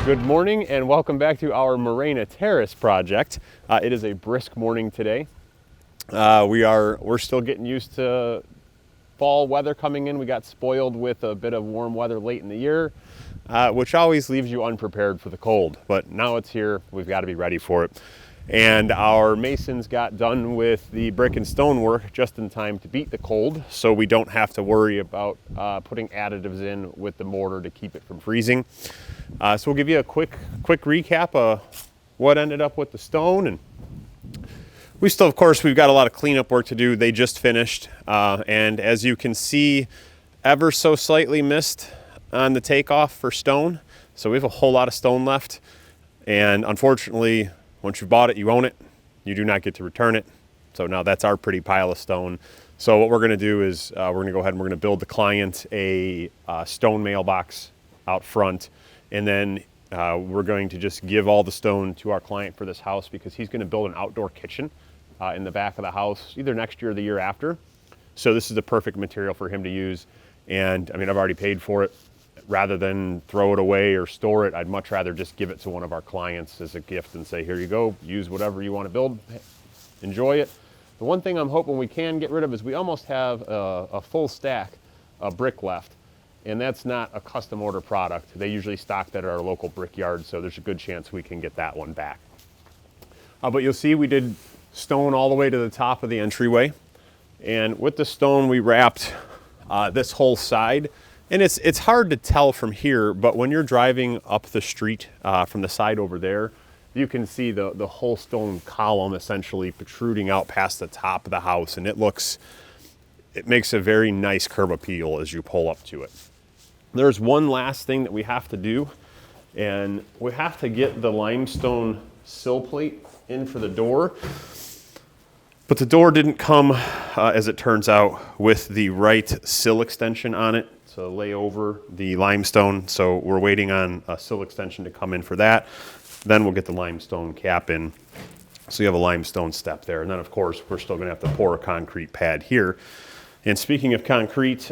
Good morning and welcome back to our Morena Terrace project. It is a brisk morning today. We're still getting used to fall weather coming in. We got spoiled with a bit of warm weather late in the year, which always leaves you unprepared for the cold. But now it's here, we've got to be ready for it. And our masons got done with the brick and stone work just in time to beat the cold, so we don't have to worry about putting additives in with the mortar to keep it from freezing. So we'll give you a quick recap of what ended up with the stone. And we still, of course, we've got a lot of cleanup work to do. They just finished. And as you can see, ever so slightly missed on the takeoff for stone. So we have a whole lot of stone left. And unfortunately, once you've bought it, you own it. You do not get to return it. So now that's our pretty pile of stone. So what we're going to do is we're going to go ahead and we're going to build the client a stone mailbox out front. And then we're going to just give all the stone to our client for this house because he's going to build an outdoor kitchen in the back of the house either next year or the year after. So this is the perfect material for him to use. And I mean, I've already paid for it. Rather than throw it away or store it, I'd much rather just give it to one of our clients as a gift and say, here you go, use whatever you want to build, enjoy it. The one thing I'm hoping we can get rid of is we almost have a full stack of brick left, and that's not a custom order product. They usually stock that at our local brickyard, so there's a good chance we can get that one back. But you'll see we did stone all the way to the top of the entryway, and with the stone we wrapped this whole side. And it's hard to tell from here, but when you're driving up the street from the side over there, you can see the whole stone column essentially protruding out past the top of the house, and it makes a very nice curb appeal as you pull up to it. There's one last thing that we have to do, and we have to get the limestone sill plate in for the door. But the door didn't come, as it turns out, with the right sill extension on it to lay over the limestone. So we're waiting on a sill extension to come in for that. Then we'll get the limestone cap in. So you have a limestone step there. And then, of course, we're still going to have to pour a concrete pad here. And speaking of concrete,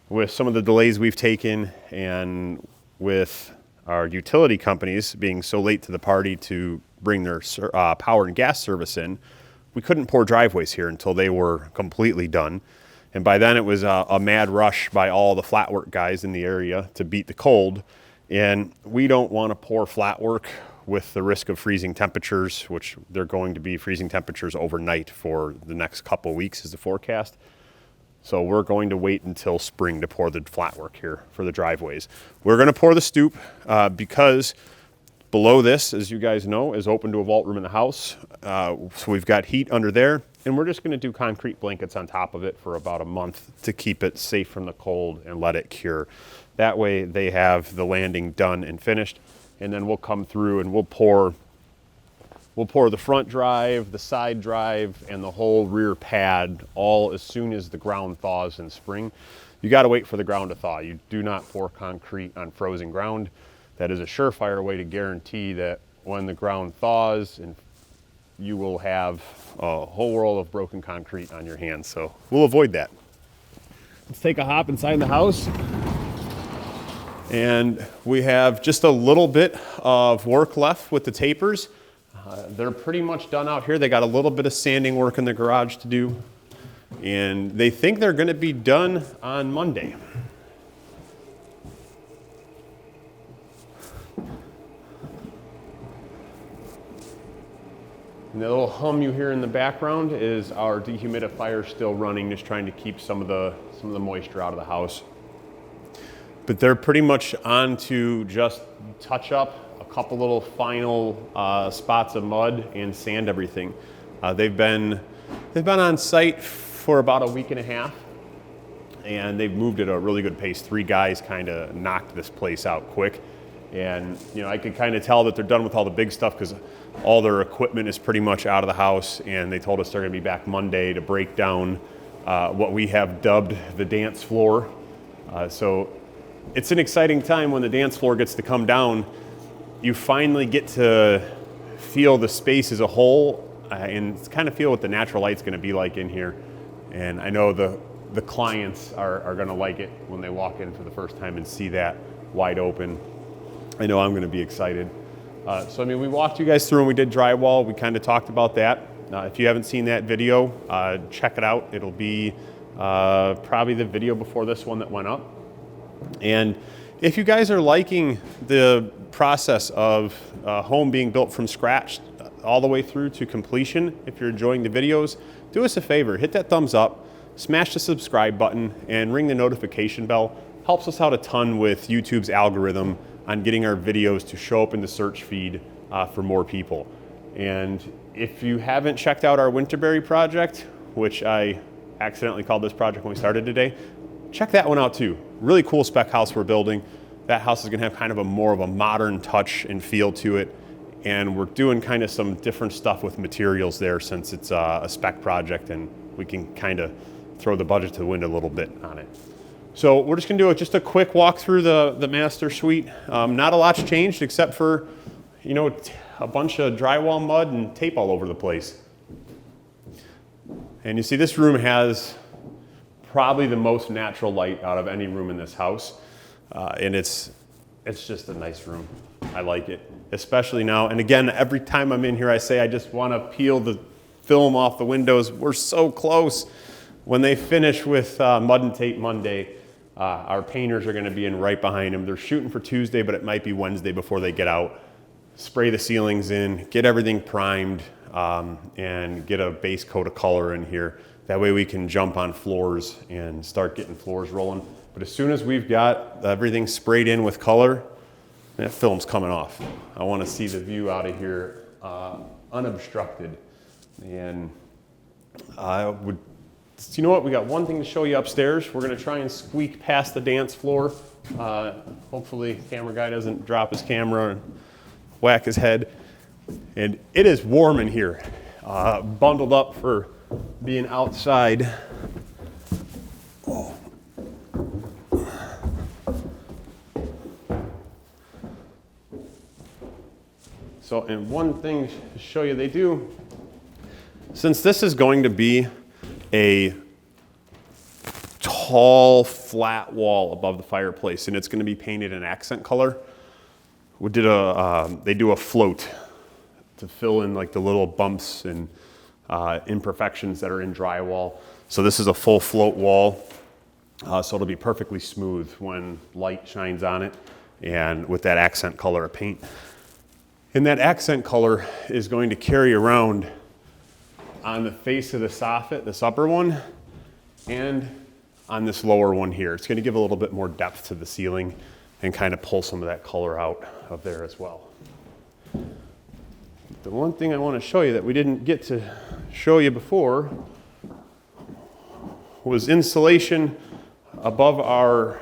with some of the delays we've taken and with our utility companies being so late to the party to bring their power and gas service in, we couldn't pour driveways here until they were completely done. And by then it was a mad rush by all the flat work guys in the area to beat the cold. And we don't want to pour flat work with the risk of freezing temperatures, which they're going to be freezing temperatures overnight for the next couple weeks is the forecast. So we're going to wait until spring to pour the flat work here for the driveways. We're going to pour the stoop because below this, as you guys know, is open to a vault room in the house. So we've got heat under there, and we're just going to do concrete blankets on top of it for about a month to keep it safe from the cold and let it cure. That way they have the landing done and finished, and then we'll come through and we'll pour the front drive, the side drive, and the whole rear pad all as soon as the ground thaws in spring. You got to wait for the ground to thaw. You do not pour concrete on frozen ground. That is a surefire way to guarantee that when the ground thaws, and you will have a whole world of broken concrete on your hands. So we'll avoid that. Let's take a hop inside the house. And we have just a little bit of work left with the tapers. They're pretty much done out here. They got a little bit of sanding work in the garage to do. And they think they're going to be done on Monday. And the little hum you hear in the background is our dehumidifier still running, just trying to keep some of the moisture out of the house. But they're pretty much on to just touch up a couple little final spots of mud and sand everything. They've been on site for about a week and a half, and they've moved at a really good pace. 3 guys kind of knocked this place out quick. And, you know, I could kind of tell that they're done with all the big stuff because all their equipment is pretty much out of the house, and they told us they're going to be back Monday to break down what we have dubbed the dance floor. So it's an exciting time when the dance floor gets to come down. You finally get to feel the space as a whole and kind of feel what the natural light's going to be like in here. And I know the clients are going to like it when they walk in for the first time and see that wide open. I know I'm going to be excited. So I mean, we walked you guys through and we did drywall. We kind of talked about that. If you haven't seen that video, check it out. It'll be probably the video before this one that went up. And if you guys are liking the process of a home being built from scratch all the way through to completion, if you're enjoying the videos, do us a favor, hit that thumbs up, smash the subscribe button, and ring the notification bell. Helps us out a ton with YouTube's algorithm on getting our videos to show up in the search feed for more people. And if you haven't checked out our Winterberry project, which I accidentally called this project when we started today, check that one out too. Really cool spec house we're building. That house is gonna have kind of more of a modern touch and feel to it. And we're doing kind of some different stuff with materials there since it's a spec project and we can kind of throw the budget to the wind a little bit on it. So we're just gonna do just a quick walk through the master suite. Not a lot's changed except for, you know, a bunch of drywall mud and tape all over the place. And you see this room has probably the most natural light out of any room in this house. And it's just a nice room. I like it, especially now. And again, every time I'm in here, I say I just want to peel the film off the windows. We're so close. When they finish with mud and tape Monday, our painters are going to be in right behind them. They're shooting for Tuesday, but it might be Wednesday before they get out. Spray the ceilings in, get everything primed, and get a base coat of color in here. That way we can jump on floors and start getting floors rolling. But as soon as we've got everything sprayed in with color, that film's coming off. I want to see the view out of here unobstructed. And I would, you know what, we got one thing to show you upstairs. We're going to try and squeak past the dance floor. Hopefully the camera guy doesn't drop his camera and whack his head. And it is warm in here, bundled up for being outside. Oh. So, and one thing to show you they do, since this is going to be a tall, flat wall above the fireplace, and it's going to be painted an accent color, we did they do a float to fill in like the little bumps and imperfections that are in drywall. So this is a full float wall, so it'll be perfectly smooth when light shines on it, and with that accent color of paint. And that accent color is going to carry around on the face of the soffit, this upper one, and on this lower one here. It's going to give a little bit more depth to the ceiling and kind of pull some of that color out of there as well. The one thing I want to show you that we didn't get to show you before was insulation above our,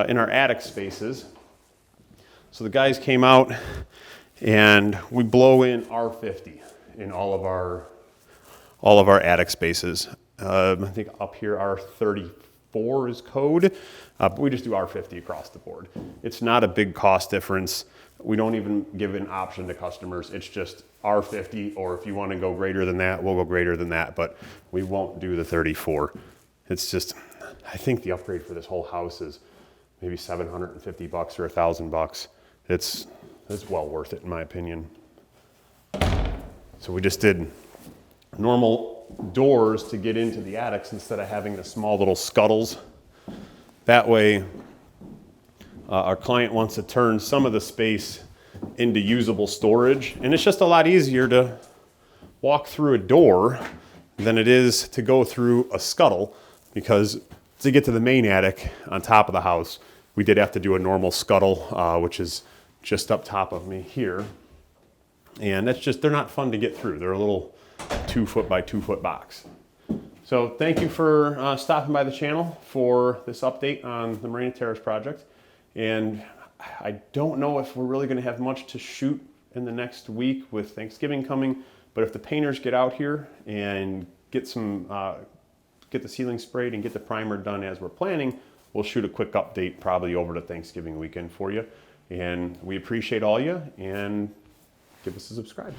in our attic spaces. So the guys came out and we blow in R50 in all of our attic spaces. I think up here R34 is code, but we just do R50 across the board. It's not a big cost difference. We don't even give an option to customers. It's just R50, or if you want to go greater than that, we'll go greater than that, but we won't do the 34. It's just, I think the upgrade for this whole house is maybe $750 or $1,000. It's well worth it in my opinion. So we just did normal doors to get into the attics instead of having the small little scuttles. That way, our client wants to turn some of the space into usable storage, and it's just a lot easier to walk through a door than it is to go through a scuttle, because to get to the main attic on top of the house, we did have to do a normal scuttle, which is just up top of me here. And that's just, they're not fun to get through. They're a little 2 foot by 2 foot box. So thank you for stopping by the channel for this update on the Morena Terrace project. And I don't know if we're really going to have much to shoot in the next week with Thanksgiving coming, but if the painters get out here and get the ceiling sprayed and get the primer done as we're planning, we'll shoot a quick update probably over the Thanksgiving weekend for you. And we appreciate all you, and give us a subscribe.